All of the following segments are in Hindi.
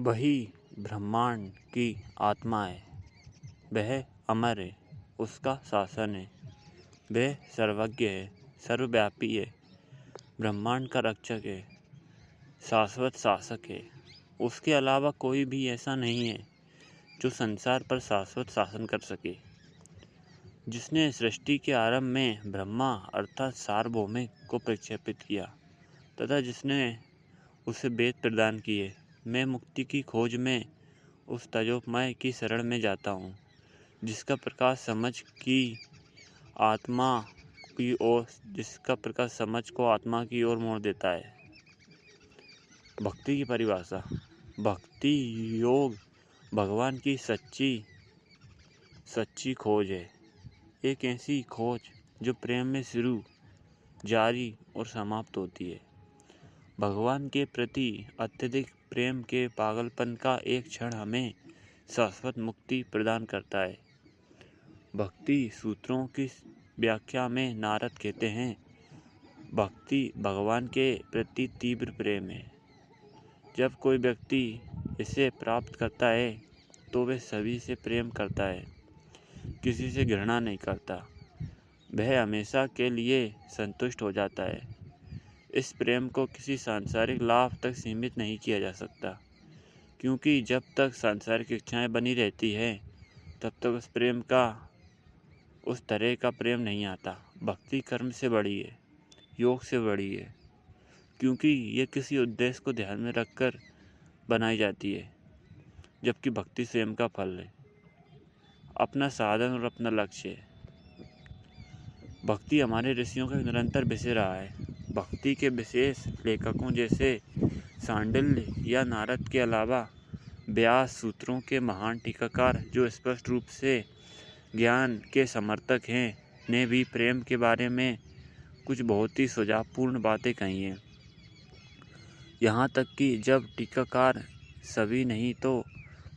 वही ब्रह्मांड की आत्मा है। वह अमर है, उसका शासन है। वह सर्वज्ञ है, सर्वव्यापी है, ब्रह्मांड का रक्षक है, शाश्वत शासक है। उसके अलावा कोई भी ऐसा नहीं है जो संसार पर शाश्वत शासन कर सके। जिसने सृष्टि के आरंभ में ब्रह्मा अर्थात सार्वभौमिक को प्रक्षेपित किया तथा जिसने उसे वेद प्रदान किए, मैं मुक्ति की खोज में उस तेजोमय की शरण में जाता हूँ, जिसका प्रकाश समझ को आत्मा की ओर मोड़ देता है। भक्ति की परिभाषा। भक्ति योग भगवान की सच्ची खोज है। एक ऐसी खोज जो प्रेम में शुरू, जारी और समाप्त होती है। भगवान के प्रति अत्यधिक प्रेम के पागलपन का एक क्षण हमें शाश्वत मुक्ति प्रदान करता है। भक्ति सूत्रों की व्याख्या में नारद कहते हैं, भक्ति भगवान के प्रति तीव्र प्रेम है। जब कोई व्यक्ति इसे प्राप्त करता है तो वह सभी से प्रेम करता है, किसी से घृणा नहीं करता। वह हमेशा के लिए संतुष्ट हो जाता है। इस प्रेम को किसी सांसारिक लाभ तक सीमित नहीं किया जा सकता, क्योंकि जब तक सांसारिक इच्छाएं बनी रहती है तब तक उस तरह का प्रेम नहीं आता। भक्ति कर्म से बड़ी है, योग से बड़ी है, क्योंकि ये किसी उद्देश्य को ध्यान में रखकर बनाई जाती है, जबकि भक्ति स्वयं का फल है, अपना साधन और अपना लक्ष्य है। भक्ति हमारे ऋषियों का निरंतर विषय रहा है। भक्ति के विशेष लेखकों जैसे सांडिल्य या नारद के अलावा व्यास, सूत्रों के महान टीकाकार जो स्पष्ट रूप से ज्ञान के समर्थक हैं, ने भी प्रेम के बारे में कुछ बहुत ही सुझावपूर्ण बातें कही हैं। यहाँ तक कि जब टीकाकार सभी नहीं तो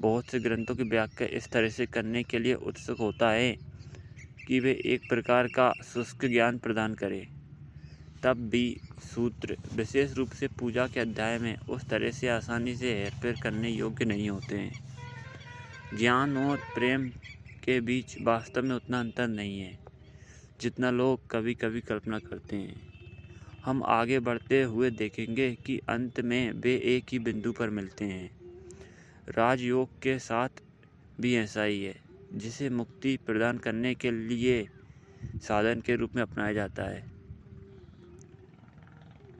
बहुत से ग्रंथों की व्याख्या इस तरह से करने के लिए उत्सुक होता है कि वे एक प्रकार का शुष्क ज्ञान प्रदान करे, तब भी सूत्र विशेष रूप से पूजा के अध्याय में उस तरह से आसानी से हेरफेर करने योग्य नहीं होते हैं। ज्ञान और प्रेम के बीच वास्तव में उतना अंतर नहीं है जितना लोग कभी कभी कल्पना करते हैं। हम आगे बढ़ते हुए देखेंगे कि अंत में वे एक ही बिंदु पर मिलते हैं। राजयोग के साथ भी ऐसा ही है, जिसे मुक्ति प्रदान करने के लिए साधन के रूप में अपनाया जाता है,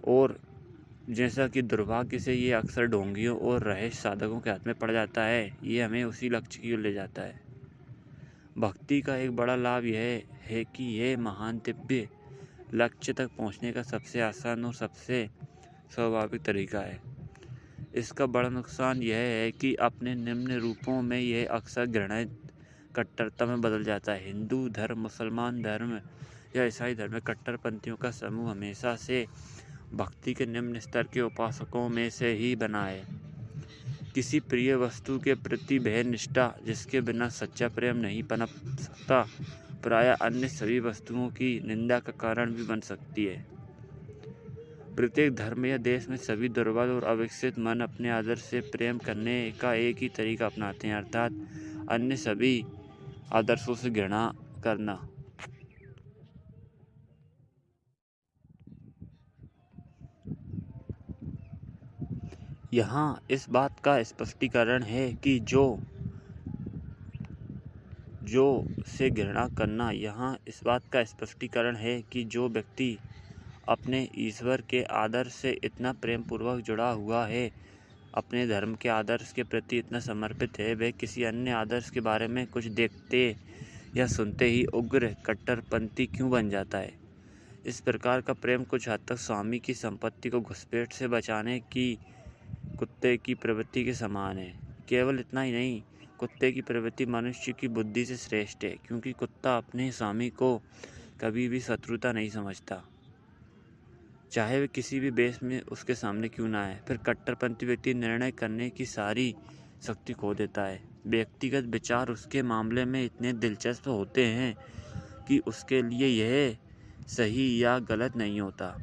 और जैसा कि दुर्भाग्य से ये अक्सर ढोंगियों और रहस्य साधकों के हाथ में पड़ जाता है, ये हमें उसी लक्ष्य की ओर ले जाता है। भक्ति का एक बड़ा लाभ यह है कि यह महान दिव्य लक्ष्य तक पहुंचने का सबसे आसान और सबसे स्वाभाविक तरीका है। इसका बड़ा नुकसान यह है कि अपने निम्न रूपों में यह अक्सर घृणित कट्टरता में बदल जाता है। हिंदू धर्म, मुसलमान धर्म या ईसाई धर्म में कट्टरपंथियों का समूह हमेशा से भक्ति के निम्न स्तर के उपासकों में से ही बना है। किसी प्रिय वस्तु के प्रति वह निष्ठा जिसके बिना सच्चा प्रेम नहीं पनप सकता, प्रायः अन्य सभी वस्तुओं की निंदा का कारण भी बन सकती है। प्रत्येक धर्म या देश में सभी दुर्बल और अविकसित मन अपने आदर्श से प्रेम करने का एक ही तरीका अपनाते हैं, अर्थात अन्य सभी आदर्शों से घृणा करना। यहाँ इस बात का स्पष्टीकरण है कि जो से घृणा करना, यहाँ इस बात का स्पष्टीकरण है कि जो व्यक्ति अपने ईश्वर के आदर्श से इतना प्रेम पूर्वक जुड़ा हुआ है, अपने धर्म के आदर्श के प्रति इतना समर्पित है, वह किसी अन्य आदर्श के बारे में कुछ देखते या सुनते ही उग्र कट्टरपंथी क्यों बन जाता है। इस प्रकार का प्रेम कुछ हद तक स्वामी की संपत्ति को घुसपैठ से बचाने की कुत्ते की प्रवृत्ति के समान है। केवल इतना ही नहीं, कुत्ते की प्रवृत्ति मनुष्य की बुद्धि से श्रेष्ठ है, क्योंकि कुत्ता अपने स्वामी को कभी भी शत्रुता नहीं समझता, चाहे वे किसी भी वेश में उसके सामने क्यों ना आए। फिर कट्टरपंथी व्यक्ति निर्णय करने की सारी शक्ति खो देता है। व्यक्तिगत विचार उसके मामले में इतने दिलचस्प होते हैं कि उसके लिए यह सही या गलत नहीं होता,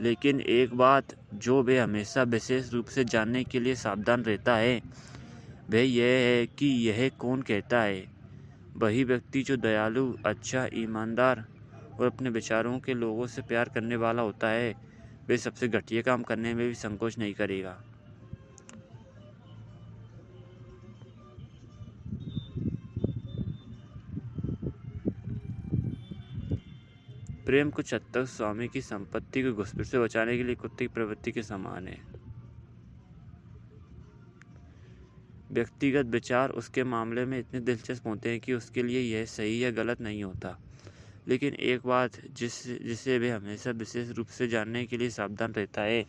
लेकिन एक बात जो वे हमेशा विशेष रूप से जानने के लिए सावधान रहता है वह यह है कि यह कौन कहता है। वही व्यक्ति जो दयालु, अच्छा, ईमानदार और अपने विचारों के लोगों से प्यार करने वाला होता है, वह सबसे घटिया काम करने में भी संकोच नहीं करेगा। प्रेम कुछ हद तक स्वामी की संपत्ति को घुसपैठ से बचाने के लिए कुत्ते की प्रवृत्ति के समान है। व्यक्तिगत विचार उसके मामले में इतने दिलचस्प होते हैं कि उसके लिए यह सही या गलत नहीं होता। लेकिन एक बात जिसे वह हमेशा विशेष रूप से जानने के लिए सावधान रहता है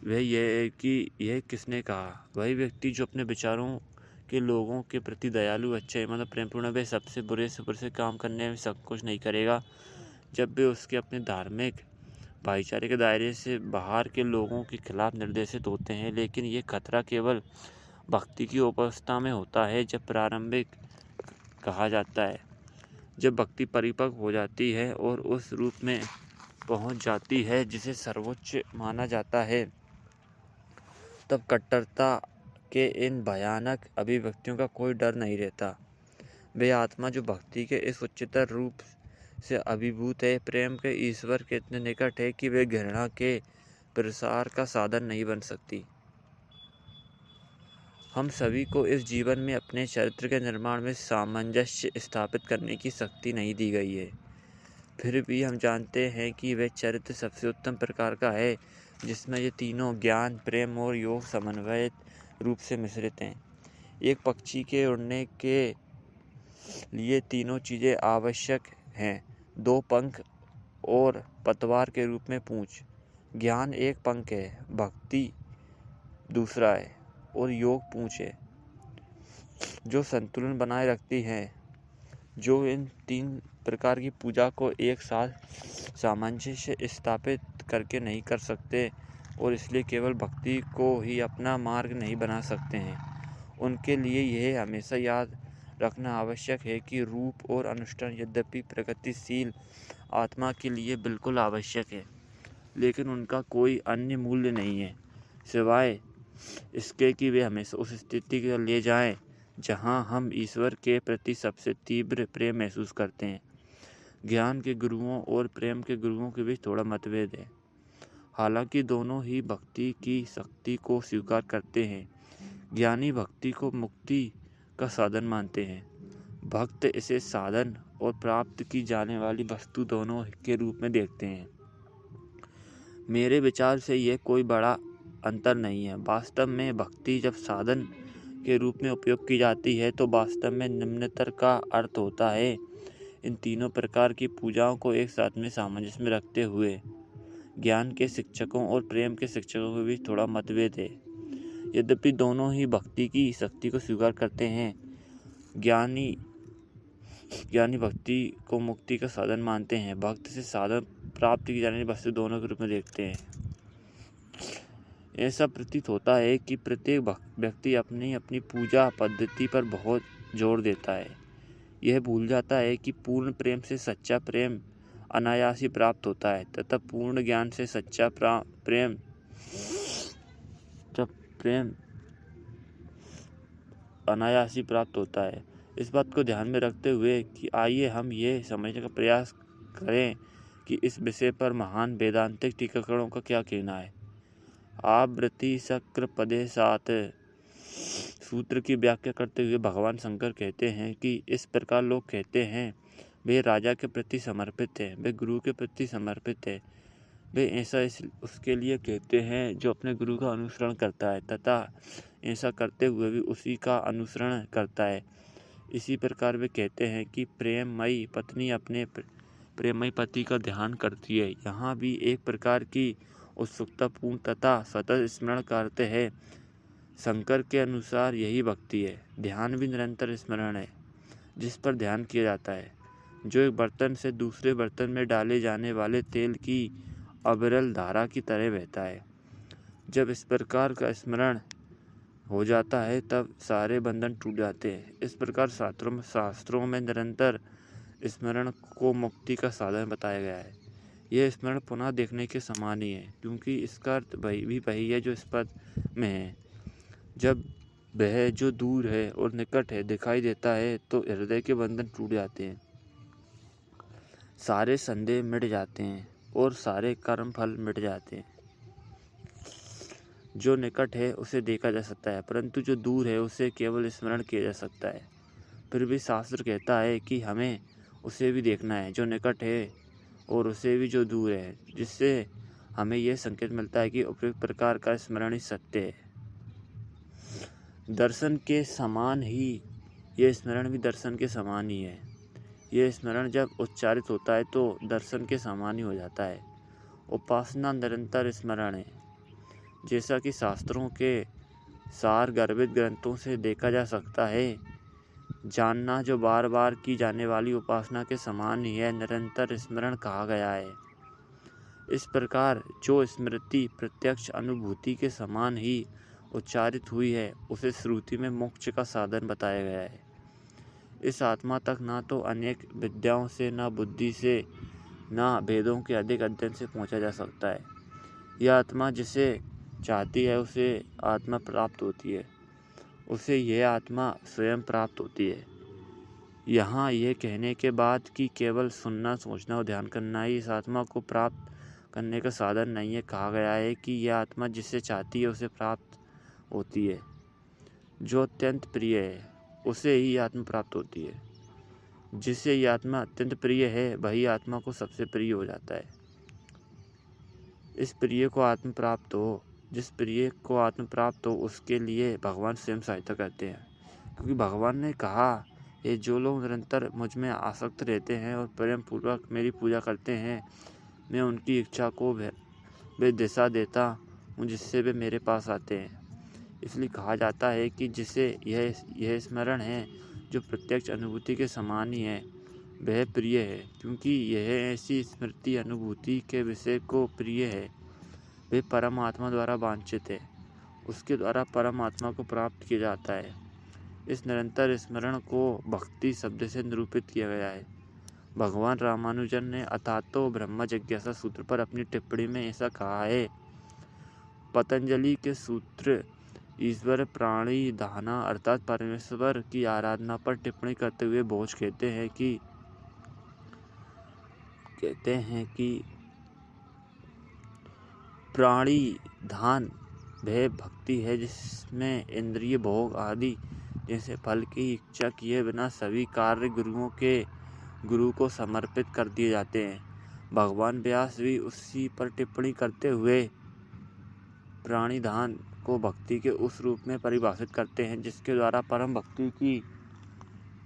वह यह है कि यह किसने कहा। वही व्यक्ति जो अपने विचारों के लोगों के प्रति दयालु, अच्छा, मतलब प्रेमपूर्ण, वह सबसे बुरे से बुरे काम करने में संकोच नहीं करेगा जब वे उसके अपने धार्मिक भाईचारे के दायरे से बाहर के लोगों के खिलाफ निर्देशित होते हैं। लेकिन ये खतरा केवल भक्ति की अवस्था में होता है। जब प्रारंभिक कहा जाता है, जब भक्ति परिपक्व हो जाती है और उस रूप में पहुंच जाती है जिसे सर्वोच्च माना जाता है, तब कट्टरता के इन भयानक अभिव्यक्तियों का कोई डर नहीं रहता। वे आत्मा जो भक्ति के इस उच्चतर रूप से अभिभूत है, प्रेम के ईश्वर के इतने निकट है कि वे घृणा के प्रसार का साधन नहीं बन सकती। हम सभी को इस जीवन में अपने चरित्र के निर्माण में सामंजस्य स्थापित करने की शक्ति नहीं दी गई है। फिर भी हम जानते हैं कि वह चरित्र सबसे उत्तम प्रकार का है जिसमें ये तीनों ज्ञान, प्रेम और योग समन्वयित रूप से मिश्रित हैं। एक पक्षी के उड़ने के लिए तीनों चीज़ें आवश्यक हैं: 2 पंख और पतवार के रूप में पूंछ। ज्ञान एक पंख है, भक्ति दूसरा है और योग पूंछ है, जो संतुलन बनाए रखती है, जो इन 3 प्रकार की पूजा को एक साथ सामंजस्य स्थापित करके नहीं कर सकते और इसलिए केवल भक्ति को ही अपना मार्ग नहीं बना सकते हैं। उनके लिए यह हमेशा याद रखना आवश्यक है कि रूप और अनुष्ठान यद्यपि प्रगतिशील आत्मा के लिए बिल्कुल आवश्यक है, लेकिन उनका कोई अन्य मूल्य नहीं है सिवाय इसके कि वे हमेशा उस स्थिति के ले जाएं जहां हम ईश्वर के प्रति सबसे तीव्र प्रेम महसूस करते हैं। ज्ञान के गुरुओं और प्रेम के गुरुओं के बीच थोड़ा मतभेद है। हालांकि दोनों ही भक्ति की शक्ति को स्वीकार करते हैं। ज्ञानी भक्ति को मुक्ति का साधन मानते हैं, भक्त इसे साधन और प्राप्त की जाने वाली वस्तु दोनों के रूप में देखते हैं। मेरे विचार से यह कोई बड़ा अंतर नहीं है। वास्तव में भक्ति जब साधन के रूप में उपयोग की जाती है तो वास्तव में निम्नतर का अर्थ होता है। इन तीनों प्रकार की पूजाओं को एक साथ में सामंजस्य में रखते हुए ज्ञान के शिक्षकों और प्रेम के शिक्षकों के बीच थोड़ा मतभेद है। यद्यपि दोनों ही भक्ति की शक्ति को स्वीकार करते हैं, ज्ञानी भक्ति को मुक्ति का साधन मानते हैं, भक्त से साधन प्राप्त की जाने वाली वस्तु दोनों के रूप में देखते हैं। ऐसा प्रतीत होता है कि प्रत्येक व्यक्ति अपनी अपनी पूजा पद्धति पर बहुत जोर देता है। यह भूल जाता है कि पूर्ण प्रेम से सच्चा प्रेम अनायास ही प्राप्त होता है तथा पूर्ण ज्ञान से सच्चा प्रेम अनायास ही प्राप्त होता है। इस बात को ध्यान में रखते हुए कि आइए हम ये समझने का प्रयास करें कि इस विषय पर महान वेदांतिक टीकाकरणों का क्या कहना है। आवृत्ति शक्र पदे सात सूत्र की व्याख्या करते हुए भगवान शंकर कहते हैं कि इस प्रकार लोग कहते हैं वे राजा के प्रति समर्पित है, वे गुरु के प्रति समर्पित है। वे ऐसा उसके लिए कहते हैं जो अपने गुरु का अनुसरण करता है तथा ऐसा करते हुए भी उसी का अनुसरण करता है। इसी प्रकार वे कहते हैं कि प्रेममयी पत्नी अपने प्रेममयी पति का ध्यान करती है। यहाँ भी एक प्रकार की उत्सुकतापूर्ण तथा सतत स्मरण करते हैं। शंकर के अनुसार यही भक्ति है। ध्यान भी निरंतर स्मरण है जिस पर ध्यान किया जाता है, जो एक बर्तन से दूसरे बर्तन में डाले जाने वाले तेल की अविरल धारा की तरह बहता है। जब इस प्रकार का स्मरण हो जाता है तब सारे बंधन टूट जाते हैं। इस प्रकार शास्त्रों में निरंतर स्मरण को मुक्ति का साधन बताया गया है। यह स्मरण पुनः देखने के समान ही है, क्योंकि इसका अर्थ वही है जो इस पद में है। जब वह जो दूर है और निकट है दिखाई देता है तो हृदय के बंधन टूट जाते हैं, सारे संदेह मिट जाते हैं और सारे कर्म फल मिट जाते हैं। जो निकट है उसे देखा जा सकता है, परंतु जो दूर है उसे केवल स्मरण किया जा सकता है। फिर भी शास्त्र कहता है कि हमें उसे भी देखना है जो निकट है और उसे भी जो दूर है, जिससे हमें यह संकेत मिलता है कि उपयुक्त प्रकार का स्मरण ही सत्य है। दर्शन के समान ही यह स्मरण भी दर्शन के समान ही है। यह स्मरण जब उच्चारित होता है तो दर्शन के समान ही हो जाता है। उपासना निरंतर स्मरण है, जैसा कि शास्त्रों के सार गर्भित ग्रंथों से देखा जा सकता है। जानना जो बार बार की जाने वाली उपासना के समान ही है, निरंतर स्मरण कहा गया है। इस प्रकार जो स्मृति प्रत्यक्ष अनुभूति के समान ही उच्चारित हुई है, उसे श्रुति में मोक्ष का साधन बताया गया है। इस आत्मा तक ना तो अनेक विद्याओं से, ना बुद्धि से, ना वेदों के अधिक अध्ययन से पहुंचा जा सकता है। यह आत्मा जिसे चाहती है उसे आत्मा प्राप्त होती है, उसे यह आत्मा स्वयं प्राप्त होती है। यहाँ यह कहने के बाद कि केवल सुनना, सोचना और ध्यान करना ही इस आत्मा को प्राप्त करने का साधन नहीं है, कहा गया है कि यह आत्मा जिसे चाहती है उसे प्राप्त होती है। जो अत्यंत प्रिय है उसे ही आत्मा प्राप्त होती है। जिसे यह आत्मा अत्यंत प्रिय है वही आत्मा को सबसे प्रिय हो जाता है। इस प्रिय को आत्म प्राप्त हो, जिस प्रिय को आत्म प्राप्त हो, उसके लिए भगवान स्वयं सहायता करते हैं, क्योंकि भगवान ने कहा है जो लोग निरंतर मुझ में आसक्त रहते हैं और प्रेम पूर्वक मेरी पूजा करते हैं, मैं उनकी इच्छा को वे दिशा देता हूँ जिससे वे मेरे पास आते हैं। इसलिए कहा जाता है कि जिसे यह स्मरण है जो प्रत्यक्ष अनुभूति के समान ही है, वह प्रिय है, क्योंकि यह ऐसी स्मृति अनुभूति के विषय को प्रिय है। वे परमात्मा द्वारा वांछित है, उसके द्वारा परमात्मा को प्राप्त किया जाता है। इस निरंतर स्मरण को भक्ति शब्द से निरूपित किया गया है। भगवान रामानुजन ने अथातो ब्रह्म जिज्ञासा सूत्र पर अपनी टिप्पणी में ऐसा कहा है। पतंजलि के सूत्र ईश्वर प्राणी धाना अर्थात परमेश्वर की आराधना पर टिप्पणी करते हुए बोझ कहते हैं कि प्राणी धान वह भक्ति है जिसमें इंद्रिय भोग आदि जैसे फल की इच्छा किए बिना सभी कार्य गुरु को समर्पित कर दिए जाते हैं। भगवान व्यास भी उसी पर टिप्पणी करते हुए प्राणिधान को भक्ति के उस रूप में परिभाषित करते हैं जिसके द्वारा परम भक्ति की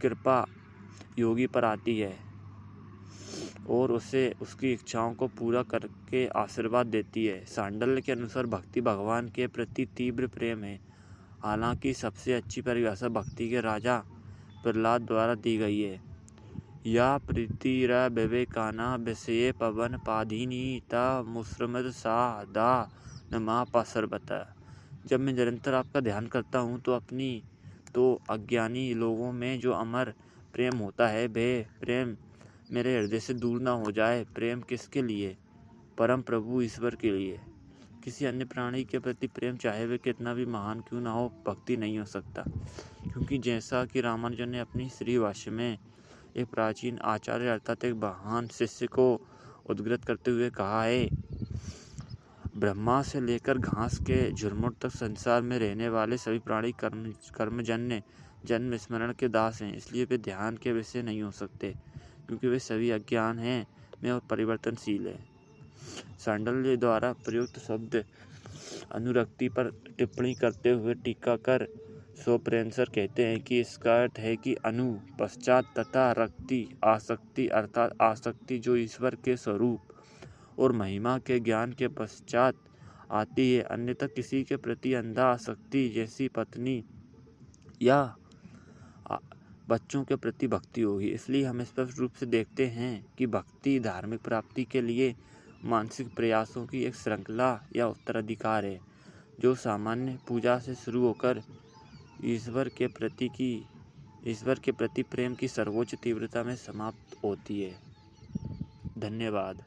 कृपा योगी पर आती है और उसे उसकी इच्छाओं को पूरा करके आशीर्वाद देती है। सांडल्य के अनुसार भक्ति भगवान के प्रति तीव्र प्रेम है। हालांकि सबसे अच्छी परिभाषा भक्ति के राजा प्रहलाद द्वारा दी गई है। या प्रीतिरा विवेकाना विषय पवन पाधिनी ता मुस्रमद सा दा नमा पासरबता। जब मैं निरंतर आपका ध्यान करता हूँ तो अज्ञानी लोगों में जो अमर प्रेम होता है वह प्रेम मेरे हृदय से दूर ना हो जाए। प्रेम किसके लिए? परम प्रभु ईश्वर के लिए। किसी अन्य प्राणी के प्रति प्रेम चाहे वे कितना भी महान क्यों ना हो, भक्ति नहीं हो सकता, क्योंकि जैसा कि रामानुजन ने अपनी श्री भाष्य में एक प्राचीन आचार्य अर्थात एक महान शिष्य को उद्धृत करते हुए कहा है, ब्रह्मा से लेकर घास के झुरमुट तक संसार में रहने वाले सभी प्राणी कर्मजन्य जन्म स्मरण के दास हैं, इसलिए वे ध्यान के विषय नहीं हो सकते, क्योंकि वे सभी अज्ञान हैं में और परिवर्तनशील है। सांडल्य द्वारा प्रयुक्त शब्द अनुरक्ति पर टिप्पणी करते हुए टीकाकार सोप्रेंसर कहते हैं कि इसका अर्थ है कि अनु पश्चात तथा रक्ति आसक्ति अर्थात आसक्ति जो ईश्वर के स्वरूप और महिमा के ज्ञान के पश्चात आती है, अन्यथा किसी के प्रति अंधा आसक्ति जैसी पत्नी या बच्चों के प्रति भक्ति होगी। इसलिए हम स्पष्ट रूप से देखते हैं कि भक्ति धार्मिक प्राप्ति के लिए मानसिक प्रयासों की एक श्रृंखला या उत्तराधिकार है, जो सामान्य पूजा से शुरू होकर ईश्वर के प्रति प्रेम की सर्वोच्च तीव्रता में समाप्त होती है। धन्यवाद।